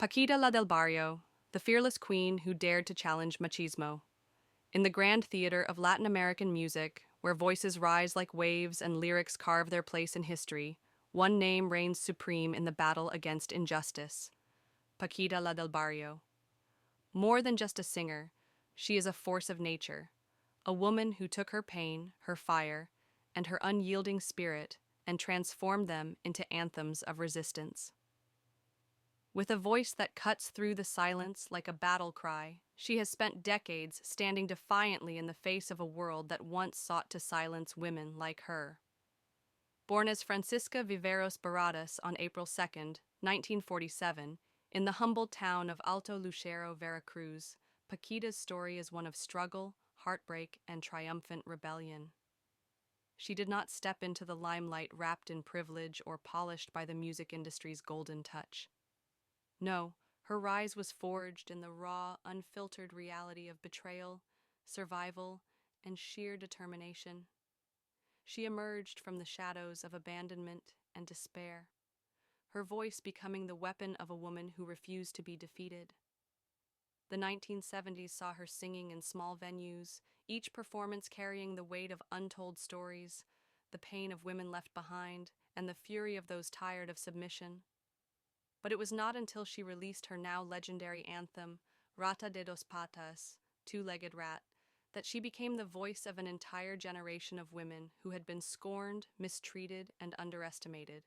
Paquita la del Barrio, the fearless queen who dared to challenge machismo. In the grand theater of Latin American music, where voices rise like waves and lyrics carve their place in history, one name reigns supreme in the battle against injustice: Paquita la del Barrio. More than just a singer, she is a force of nature, a woman who took her pain, her fire, and her unyielding spirit and transformed them into anthems of resistance. With a voice that cuts through the silence like a battle cry, she has spent decades standing defiantly in the face of a world that once sought to silence women like her. Born as Francisca Viveros Barradas on April 2, 1947, in the humble town of Alto Lucero, Veracruz, Paquita's story is one of struggle, heartbreak, and triumphant rebellion. She did not step into the limelight wrapped in privilege or polished by the music industry's golden touch. No, her rise was forged in the raw, unfiltered reality of betrayal, survival, and sheer determination. She emerged from the shadows of abandonment and despair, her voice becoming the weapon of a woman who refused to be defeated. The 1970s saw her singing in small venues, each performance carrying the weight of untold stories, the pain of women left behind, and the fury of those tired of submission. But it was not until she released her now legendary anthem, Rata de dos Patas, Two-Legged Rat, that she became the voice of an entire generation of women who had been scorned, mistreated, and underestimated.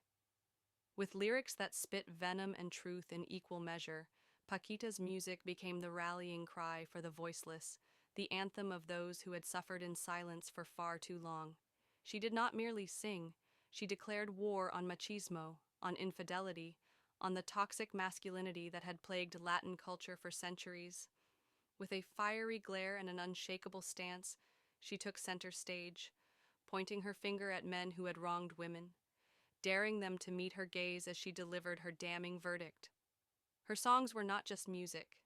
With lyrics that spit venom and truth in equal measure, Paquita's music became the rallying cry for the voiceless, the anthem of those who had suffered in silence for far too long. She did not merely sing, she declared war on machismo, on infidelity, on the toxic masculinity that had plagued Latin culture for centuries. With a fiery glare and an unshakable stance, she took center stage, pointing her finger at men who had wronged women, daring them to meet her gaze as she delivered her damning verdict. Her songs were not just music.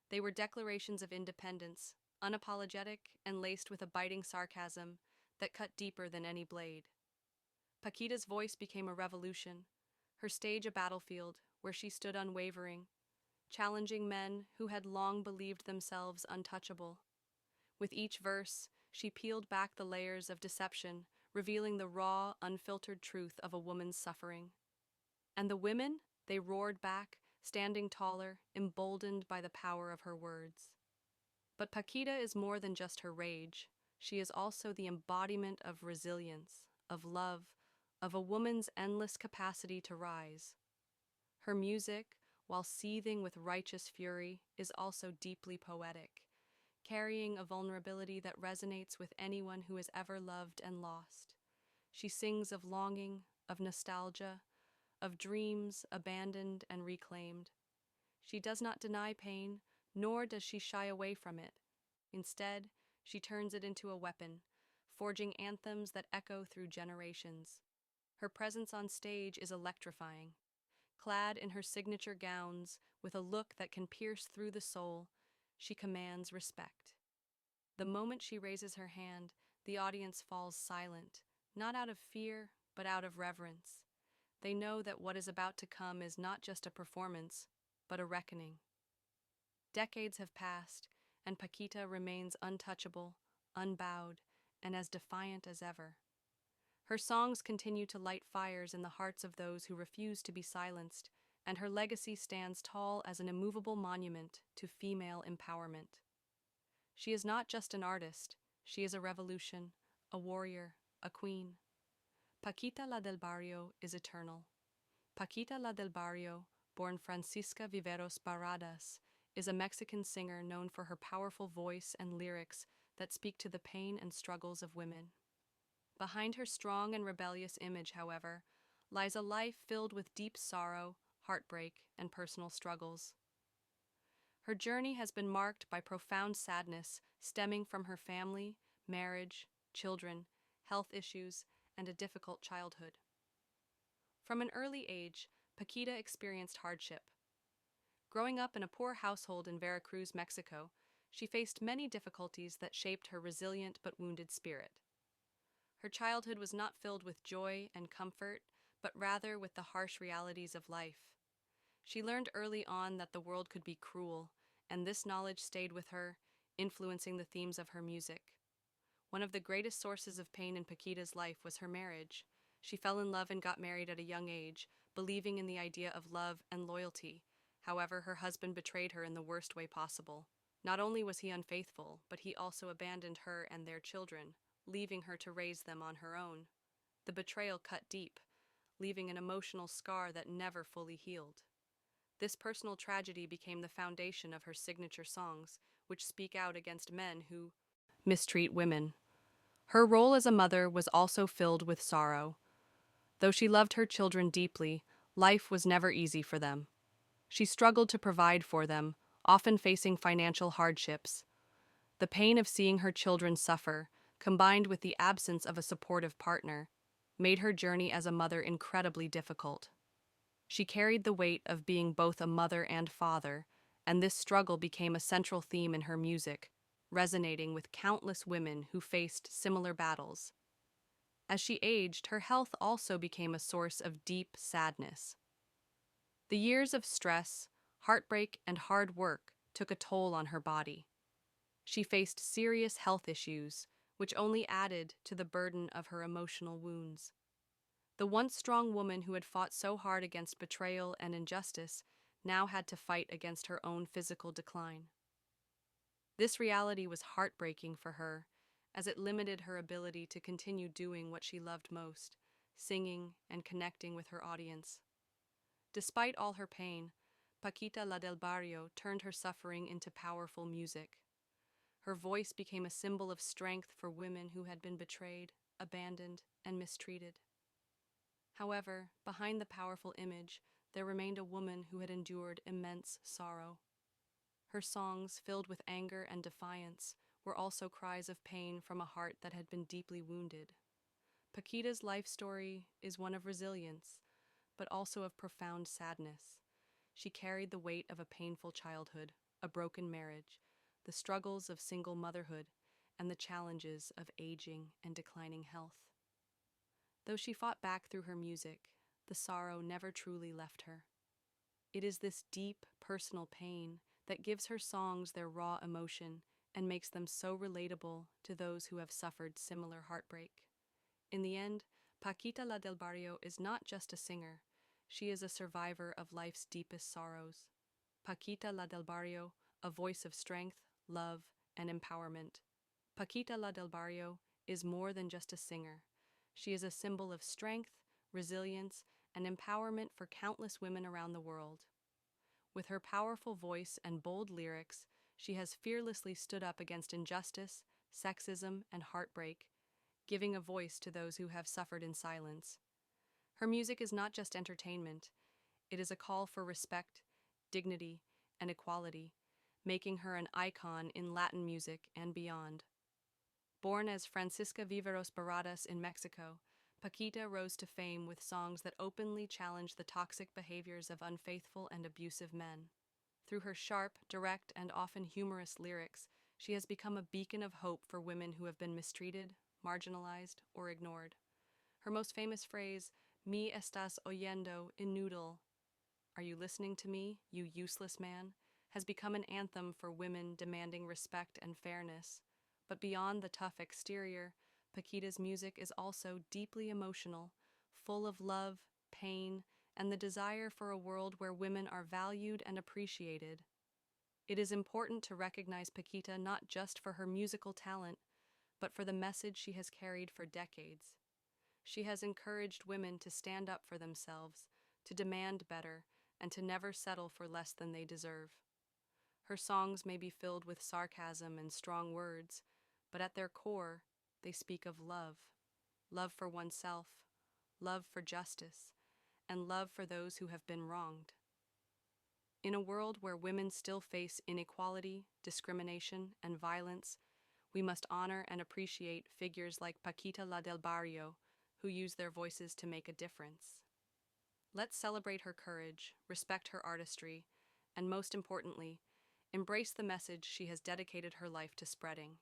They were declarations of independence, unapologetic and laced with a biting sarcasm that cut deeper than any blade. Paquita's voice became a revolution, her stage a battlefield where she stood unwavering, challenging men who had long believed themselves untouchable. With each verse, she peeled back the layers of deception, revealing the raw, unfiltered truth of a woman's suffering. And the women, they roared back, standing taller, emboldened by the power of her words. But Paquita is more than just her rage. She is also the embodiment of resilience, of love, of a woman's endless capacity to rise. Her music, while seething with righteous fury, is also deeply poetic, carrying a vulnerability that resonates with anyone who has ever loved and lost. She sings of longing, of nostalgia, of dreams abandoned and reclaimed. She does not deny pain, nor does she shy away from it. Instead, she turns it into a weapon, forging anthems that echo through generations. Her presence on stage is electrifying. Clad in her signature gowns, with a look that can pierce through the soul, she commands respect. The moment she raises her hand, the audience falls silent, not out of fear, but out of reverence. They know that what is about to come is not just a performance, but a reckoning. Decades have passed, and Paquita remains untouchable, unbowed, and as defiant as ever. Her songs continue to light fires in the hearts of those who refuse to be silenced, and her legacy stands tall as an immovable monument to female empowerment. She is not just an artist, she is a revolution, a warrior, a queen. Paquita la del Barrio is eternal. Paquita la del Barrio, born Francisca Viveros Barradas, is a Mexican singer known for her powerful voice and lyrics that speak to the pain and struggles of women. Behind her strong and rebellious image, however, lies a life filled with deep sorrow, heartbreak, and personal struggles. Her journey has been marked by profound sadness stemming from her family, marriage, children, health issues, and a difficult childhood. From an early age, Paquita experienced hardship. Growing up in a poor household in Veracruz, Mexico, she faced many difficulties that shaped her resilient but wounded spirit. Her childhood was not filled with joy and comfort, but rather with the harsh realities of life. She learned early on that the world could be cruel, and this knowledge stayed with her, influencing the themes of her music. One of the greatest sources of pain in Paquita's life was her marriage. She fell in love and got married at a young age, believing in the idea of love and loyalty. However, her husband betrayed her in the worst way possible. Not only was he unfaithful, but he also abandoned her and their children, leaving her to raise them on her own. The betrayal cut deep, leaving an emotional scar that never fully healed. This personal tragedy became the foundation of her signature songs, which speak out against men who mistreat women. Her role as a mother was also filled with sorrow. Though she loved her children deeply, life was never easy for them. She struggled to provide for them, often facing financial hardships. The pain of seeing her children suffer, combined with the absence of a supportive partner, made her journey as a mother incredibly difficult. She carried the weight of being both a mother and father, and this struggle became a central theme in her music, resonating with countless women who faced similar battles. As she aged, her health also became a source of deep sadness. The years of stress, heartbreak, and hard work took a toll on her body. She faced serious health issues, which only added to the burden of her emotional wounds. The once strong woman who had fought so hard against betrayal and injustice now had to fight against her own physical decline. This reality was heartbreaking for her, as it limited her ability to continue doing what she loved most, singing and connecting with her audience. Despite all her pain, Paquita la del Barrio turned her suffering into powerful music. Her voice became a symbol of strength for women who had been betrayed, abandoned, and mistreated. However, behind the powerful image, there remained a woman who had endured immense sorrow. Her songs, filled with anger and defiance, were also cries of pain from a heart that had been deeply wounded. Paquita's life story is one of resilience, but also of profound sadness. She carried the weight of a painful childhood, a broken marriage, the struggles of single motherhood, and the challenges of aging and declining health. Though she fought back through her music, the sorrow never truly left her. It is this deep, personal pain that gives her songs their raw emotion and makes them so relatable to those who have suffered similar heartbreak. In the end, Paquita la del Barrio is not just a singer, she is a survivor of life's deepest sorrows. Paquita la del Barrio, a voice of strength, love, and empowerment. Paquita la del Barrio is more than just a singer. She is a symbol of strength, resilience, and empowerment for countless women around the world. With her powerful voice and bold lyrics, she has fearlessly stood up against injustice, sexism, and heartbreak, giving a voice to those who have suffered in silence. Her music is not just entertainment, it is a call for respect, dignity, and equality, making her an icon in Latin music and beyond. Born as Francisca Viveros Baradas in Mexico, Paquita rose to fame with songs that openly challenged the toxic behaviors of unfaithful and abusive men. Through her sharp, direct, and often humorous lyrics, she has become a beacon of hope for women who have been mistreated, marginalized, or ignored. Her most famous phrase, "Me estás oyendo, inútil," "Are you listening to me, you useless man?" has become an anthem for women demanding respect and fairness. But beyond the tough exterior, Paquita's music is also deeply emotional, full of love, pain, and the desire for a world where women are valued and appreciated. It is important to recognize Paquita not just for her musical talent, but for the message she has carried for decades. She has encouraged women to stand up for themselves, to demand better, and to never settle for less than they deserve. Her songs may be filled with sarcasm and strong words, but at their core, they speak of love. Love for oneself, love for justice, and love for those who have been wronged. In a world where women still face inequality, discrimination, and violence, we must honor and appreciate figures like Paquita la del Barrio, who use their voices to make a difference. Let's celebrate her courage, respect her artistry, and most importantly, embrace the message she has dedicated her life to spreading,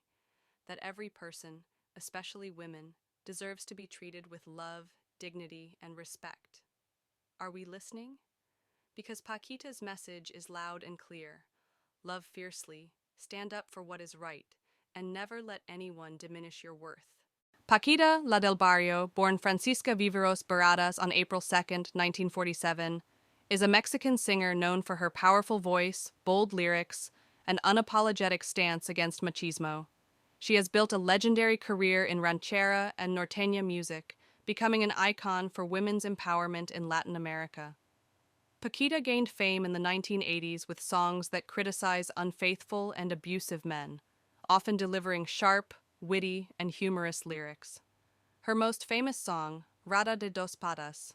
that every person, especially women, deserves to be treated with love, dignity, and respect. Are we listening? Because Paquita's message is loud and clear: love fiercely, stand up for what is right, and never let anyone diminish your worth. Paquita, la del Barrio, born Francisca Viveros Baradas on April 2, 1947, is a Mexican singer known for her powerful voice, bold lyrics, and unapologetic stance against machismo. She has built a legendary career in ranchera and norteña music, becoming an icon for women's empowerment in Latin America. Paquita gained fame in the 1980s with songs that criticize unfaithful and abusive men, often delivering sharp, witty, and humorous lyrics. Her most famous song, Rada de dos Patas,